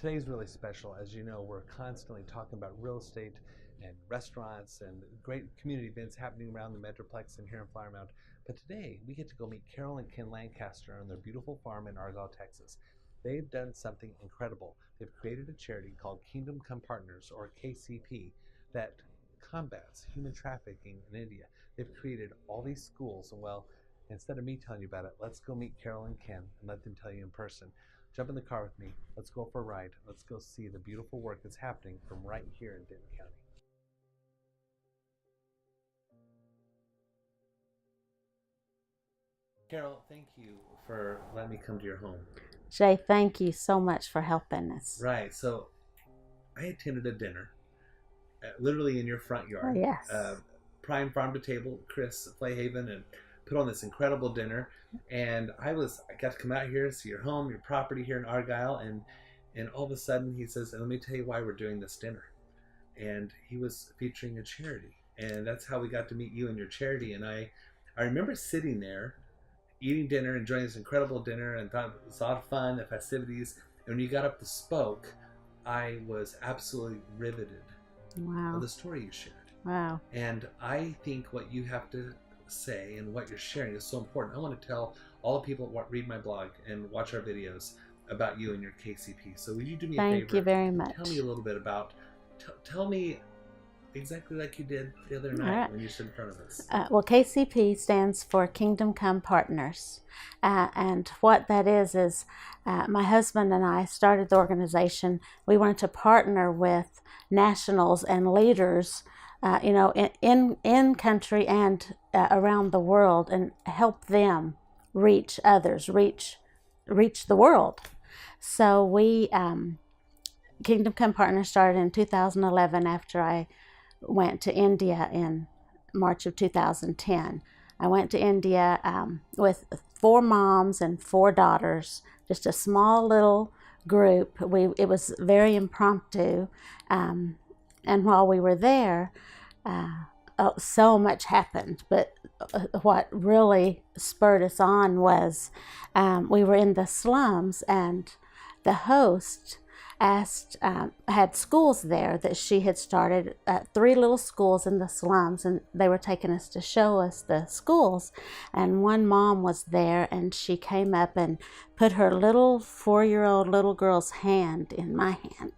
today's really special. As you know, we're constantly talking about real estate and restaurants and great community events happening around the Metroplex and here in Flower Mound. But today we get to go meet Carol and Ken Lancaster on their beautiful farm in Argyle, Texas. They've done something incredible. They've created a charity called Kingdom Come Partners, or KCP, that combats human trafficking in India. They've created all these schools, and well, instead of me telling you about it, let's go meet Carol and Ken and let them tell you in person. Jump in the car with me. Let's go for a ride. Let's go see the beautiful work that's happening from right here in Denton County. Carol, thank you for letting me come to your home. Jay, thank you so much for helping us. Right, so I attended a dinner, literally in your front yard. Yes. Prime Farm to Table, Chris Playhaven, and put on this incredible dinner. And I got to come out here, see your home, your property here in Argyle, and all of a sudden he says, "Let me tell you why we're doing this dinner." And he was featuring a charity, and that's how we got to meet you and your charity. And I remember sitting there eating dinner, enjoying this incredible dinner, and thought it was a lot of fun, the festivities. And when you got up to spoke, I was absolutely riveted. Wow. Of the story you shared. Wow. And I think what you have to say and what you're sharing is so important. I want to tell all the people that read my blog and watch our videos about you and your KCP. So would you do me a favor? Thank you very much. Tell me a little bit about, tell me exactly like you did the other night when you stood in front of us. Well, KCP stands for Kingdom Come Partners. And what that is my husband and I started the organization. We wanted to partner with nationals and leaders, in country and around the world, and help them reach others, reach the world. So we, Kingdom Come Partners started in 2011 after I went to India in March of 2010. I went to India with 4 moms and 4 daughters, just a small little group. It was very impromptu, and while we were there, so much happened. But what really spurred us on was we were in the slums, and the host had schools there that she had started, 3 little schools in the slums, and they were taking us to show us the schools. And one mom was there, and she came up and put her little 4-year-old little girl's hand in my hand.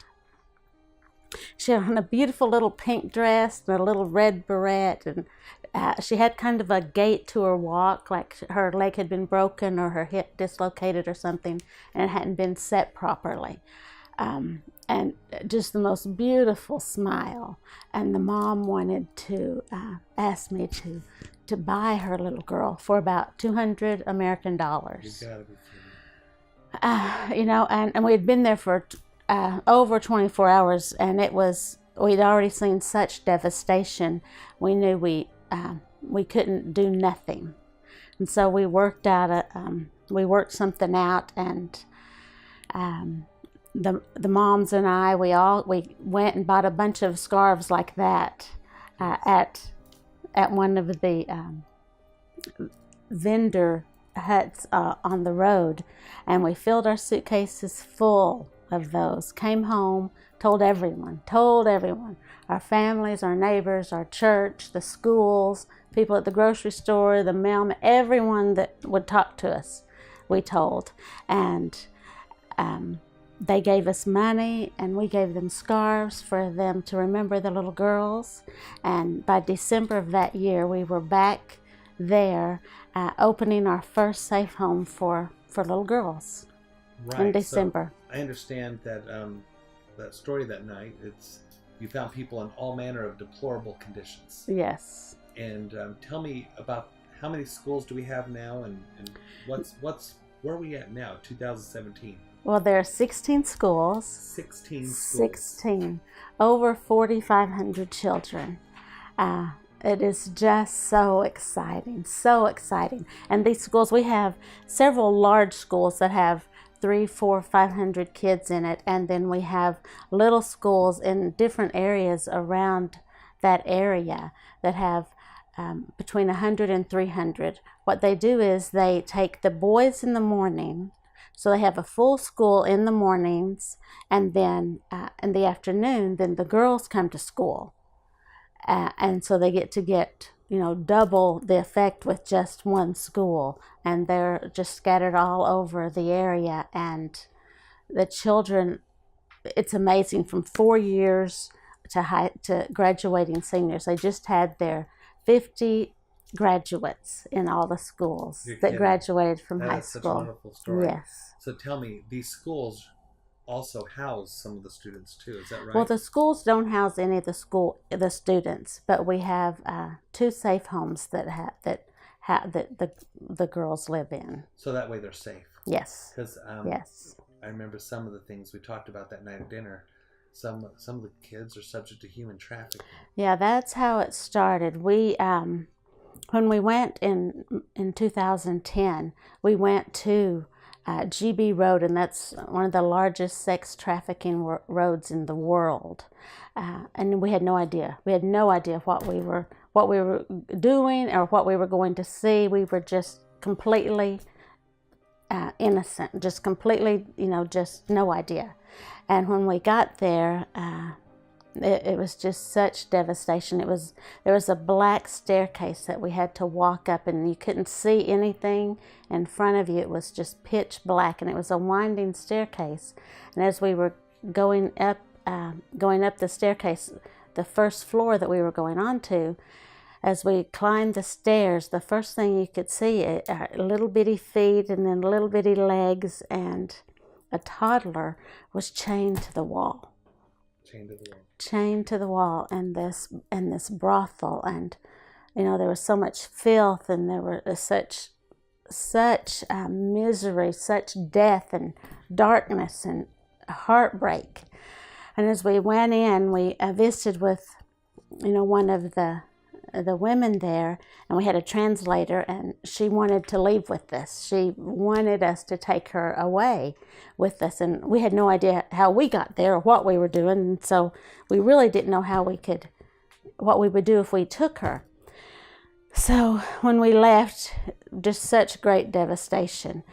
She had on a beautiful little pink dress and a little red beret, and she had kind of a gait to her walk, like her leg had been broken or her hip dislocated or something, and it hadn't been set properly. And just the most beautiful smile. And the mom wanted to ask me to buy her little girl for about $200 American. You gotta be kidding. And we had been there for over 24 hours, and we'd already seen such devastation. We knew we couldn't do nothing, and so we worked something out, and the moms and I, we went and bought a bunch of scarves like that at one of the vendor huts on the road, and we filled our suitcases full of those. Came home, told everyone, our families, our neighbors, our church, the schools, people at the grocery store, the mailman, everyone that would talk to us, we told. And they gave us money, and we gave them scarves for them to remember the little girls. And by December of that year, we were back there opening our first safe home for little girls in December. So I understand that that story that night, you found people in all manner of deplorable conditions. Yes. And tell me about how many schools do we have now, and where are we at now, 2017? Well, there are 16 schools. 16 schools. 16. Over 4,500 children. It is just so exciting, so exciting. And these schools, we have several large schools that have 300, 400, 500 kids in it, and then we have little schools in different areas around that area that have between 100 and 300. What they do is they take the boys in the morning So they have a full school in the mornings, and then in the afternoon, then the girls come to school. And so they get, double the effect with just one school. And they're just scattered all over the area. And the children, it's amazing, from 4 years to graduating seniors. They just had their 50 graduates in all the schools that graduated from high school. That's such a wonderful story. Yes. So tell me, these schools also house some of the students too, is that right? Well, the schools don't house any of the students, but we have 2 safe homes that the girls live in. So that way they're safe. Yes. Because yes. I remember some of the things we talked about that night at dinner. Some of the kids are subject to human trafficking. Yeah, that's how it started. We when we went in 2010, we went to GB Road, and that's one of the largest sex trafficking roads in the world. And we had no idea. We had no idea what we were doing or what we were going to see. We were just completely innocent, just completely, just no idea. And when we got there, it was just such devastation. There was a black staircase that we had to walk up, and you couldn't see anything in front of you. It was just pitch black, and it was a winding staircase. And as we were going up the staircase, the first floor that we were going on to, as we climbed the stairs, the first thing you could see are little bitty feet and then little bitty legs, and a toddler was chained to the wall. Chained to the wall in this brothel, and there was so much filth, and there were such misery, such death and darkness and heartbreak. And as we went in, we visited with one of the women there, and we had a translator, and she wanted to leave with us. She wanted us to take her away with us, and we had no idea how we got there or what we were doing, and so we really didn't know what we would do if we took her. So when we left, just such great devastation,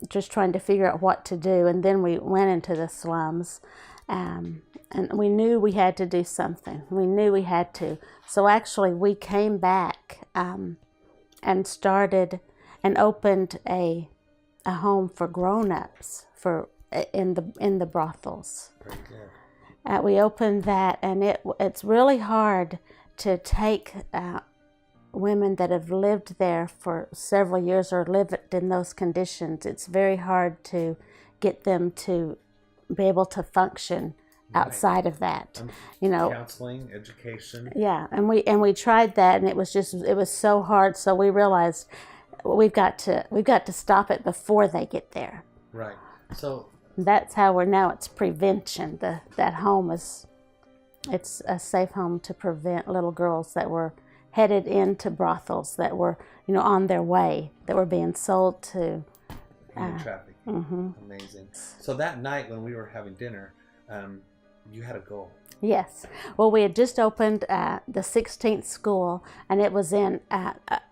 just trying to figure out what to do. And then we went into the slums, and we knew we had to do something. We knew we had to. So actually we came back and started and opened a home for grown-ups in the brothels. Very good. We opened that, and it's really hard to take women that have lived there for several years or lived in those conditions. It's very hard to get them to be able to function outside of that. Counseling, education. Yeah, and we tried that, and it was so hard. So we realized we've got to stop it before they get there. Right. So that's how we're now. It's prevention. That home it's a safe home to prevent little girls that were headed into brothels, that were on their way, that were being sold to human trafficking. Mm-hmm. Amazing. So that night when we were having dinner, you had a goal. Yes. Well, we had just opened the 16th school, and it was in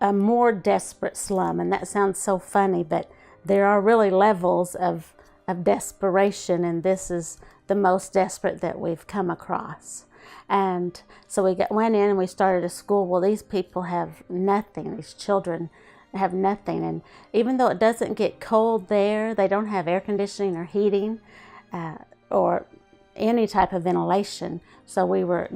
a more desperate slum. And that sounds so funny, but there are really levels of desperation, and this is the most desperate that we've come across. And so we went in and we started a school. Well, these people have nothing. These children have nothing. And even though it doesn't get cold there, they don't have air conditioning or heating or any type of ventilation. So we were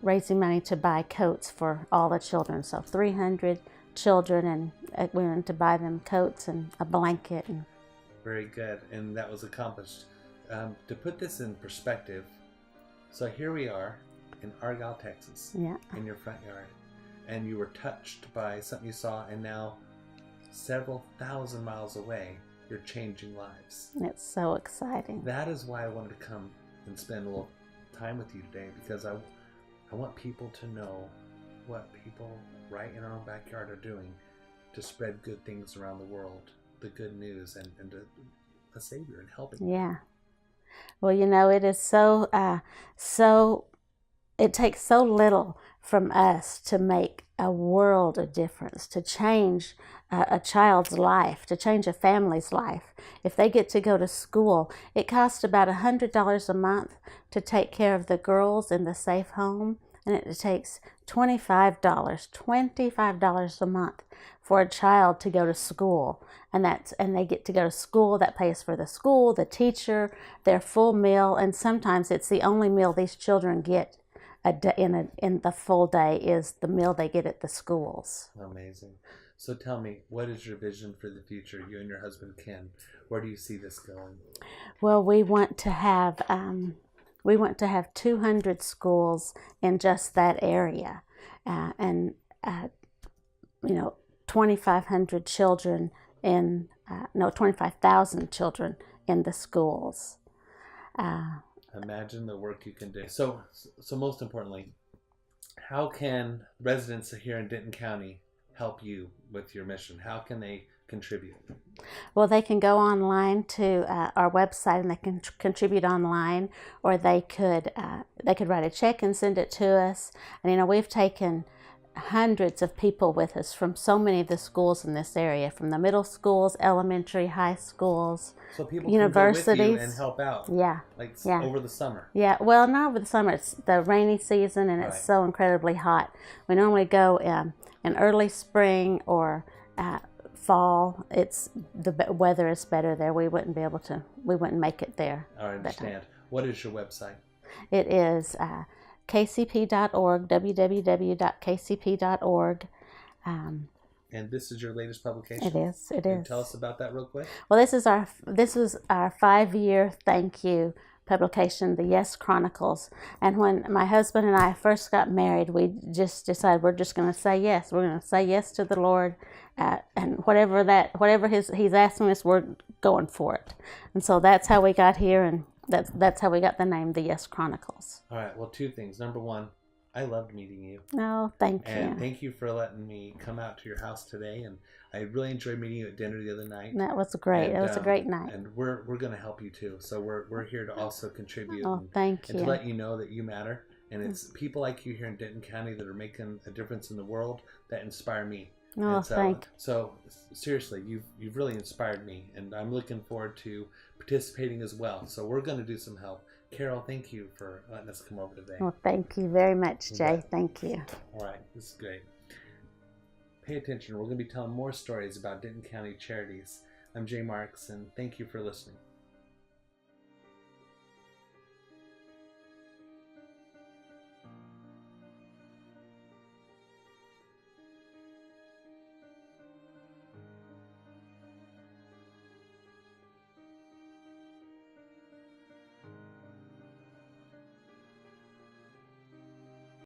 raising money to buy coats for all the children. So 300 children, and we went to buy them coats and a blanket. Very good. And that was accomplished. To put this in perspective, so here we are in Argyle, Texas, in your front yard, and you were touched by something you saw, and now several thousand miles away, you're changing lives. It's so exciting. That is why I wanted to come and spend a little time with you today, because I want people to know what people right in our own backyard are doing to spread good things around the world, the good news, and a Savior and helping. Yeah. Well, it is so it takes so little from us to make a world of difference to change a child's life, to change a family's life. If they get to go to school, it costs about $100 a month to take care of the girls in the safe home, and it takes $25 a month for a child to go to school. And they get to go to school. That pays for the school, the teacher, their full meal, and sometimes it's the only meal these children get in the full day is the meal they get at the schools. Amazing. So tell me, what is your vision for the future, you and your husband Ken? Where do you see this going? Well, we want to have 200 schools in just that area, and 2,500 children 25,000 children in the schools. Imagine the work you can do. So most importantly, how can residents here in Denton County help you with your mission? How can they contribute? Well, they can go online to our website and they can contribute online, or they could write a check and send it to us. And we've taken hundreds of people with us from so many of the schools in this area, from the middle schools, elementary, high schools, so people universities, can go with you and help out. Yeah, over the summer. Yeah, well, not over the summer. It's the rainy season, and it's so incredibly hot. We normally go in early spring or fall. The weather is better there. We wouldn't make it there. I understand. What is your website? It is kcp.org, www.kcp.org. And this is your latest publication? It is. Can you tell us about that real quick? Well, this was our 5-year thank you publication, the Yes Chronicles. And when my husband and I first got married, we just decided we're just going to say yes. We're going to say yes to the Lord, and whatever He's asking us, we're going for it. And so that's how we got here, and that's how we got the name, the Yes Chronicles. All right. Well, 2 things. Number 1, I loved meeting you. Oh, thank you. And thank you for letting me come out to your house today. And I really enjoyed meeting you at dinner the other night. That was great. It was a great night. And we're going to help you too. So we're here to also contribute. Oh, thank you. And to let you know that you matter. And it's people like you here in Denton County that are making a difference in the world that inspire me. Oh, thank you. So seriously, you've really inspired me, and I'm looking forward to participating as well. So we're going to do some help. Carol, thank you for letting us come over today. Well, thank you very much, Jay. Thank you. All right, this is great. Pay attention. We're going to be telling more stories about Denton County charities. I'm Jay Marks, and thank you for listening.